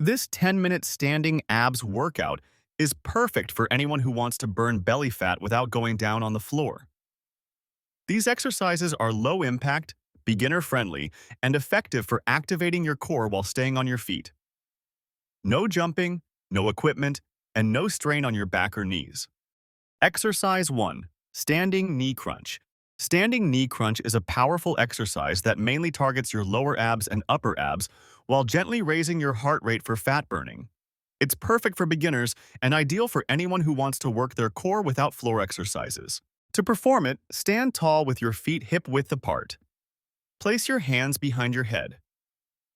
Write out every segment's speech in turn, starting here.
This 10-minute standing abs workout is perfect for anyone who wants to burn belly fat without going down on the floor. These exercises are low impact, beginner friendly, and effective for activating your core while staying on your feet. No jumping, no equipment, and no strain on your back or knees. Exercise 1. Standing knee crunch. Standing knee crunch is a powerful exercise that mainly targets your lower abs and upper abs while gently raising your heart rate for fat burning. It's perfect for beginners and ideal for anyone who wants to work their core without floor exercises. To perform it, stand tall with your feet hip-width apart. Place your hands behind your head.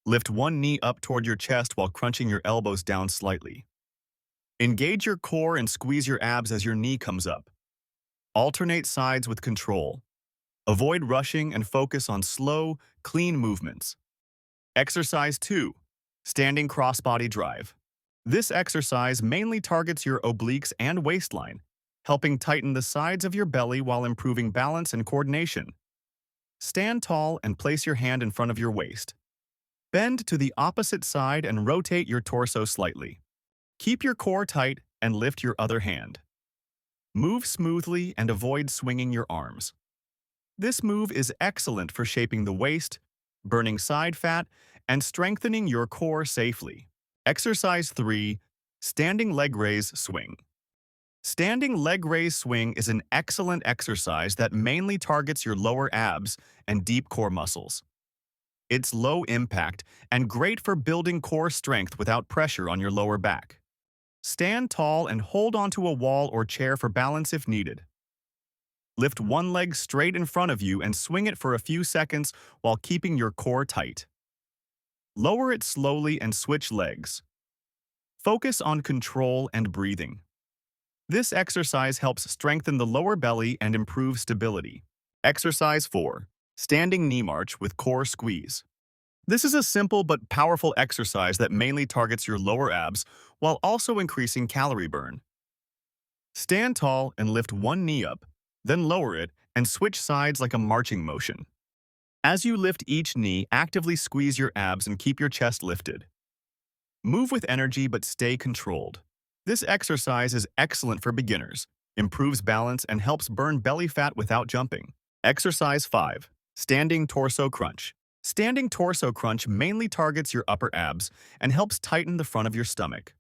Lift one knee up toward your chest while crunching your elbows down slightly. Engage your core and squeeze your abs as your knee comes up. Alternate sides with control. Avoid rushing and focus on slow, clean movements. Exercise 2. Standing cross-body drive. This exercise mainly targets your obliques and waistline, helping tighten the sides of your belly while improving balance and coordination. Stand tall and place your hand in front of your waist. Bend to the opposite side and rotate your torso slightly. Keep your core tight and lift your other hand. Move smoothly and avoid swinging your arms. This move is excellent for shaping the waist, burning side fat, and strengthening your core safely. Exercise 3. Standing leg raise swing. Standing leg raise swing is an excellent exercise that mainly targets your lower abs and deep core muscles. It's low impact and great for building core strength without pressure on your lower back. Stand tall and hold onto a wall or chair for balance if needed. Lift one leg straight in front of you and swing it for a few seconds while keeping your core tight. Lower it slowly and switch legs. Focus on control and breathing. This exercise helps strengthen the lower belly and improve stability. Exercise 4. Standing knee march with core squeeze. This is a simple but powerful exercise that mainly targets your lower abs while also increasing calorie burn. Stand tall and lift one knee up, then lower it and switch sides like a marching motion. As you lift each knee, actively squeeze your abs and keep your chest lifted. Move with energy but stay controlled. This exercise is excellent for beginners, improves balance, and helps burn belly fat without jumping. Exercise 5. Standing torso crunch. Standing torso crunch mainly targets your upper abs and helps tighten the front of your stomach.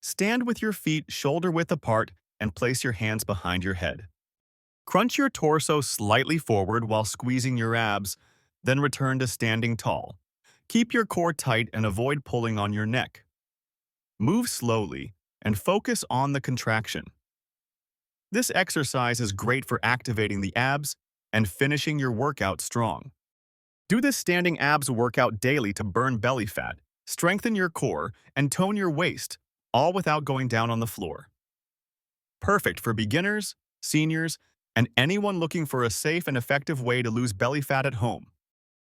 Stand with your feet shoulder-width apart and place your hands behind your head. Crunch your torso slightly forward while squeezing your abs, then return to standing tall. Keep your core tight and avoid pulling on your neck. Move slowly and focus on the contraction. This exercise is great for activating the abs and finishing your workout strong. Do this standing abs workout daily to burn belly fat, strengthen your core, and tone your waist, all without going down on the floor. Perfect for beginners, seniors, and anyone looking for a safe and effective way to lose belly fat at home.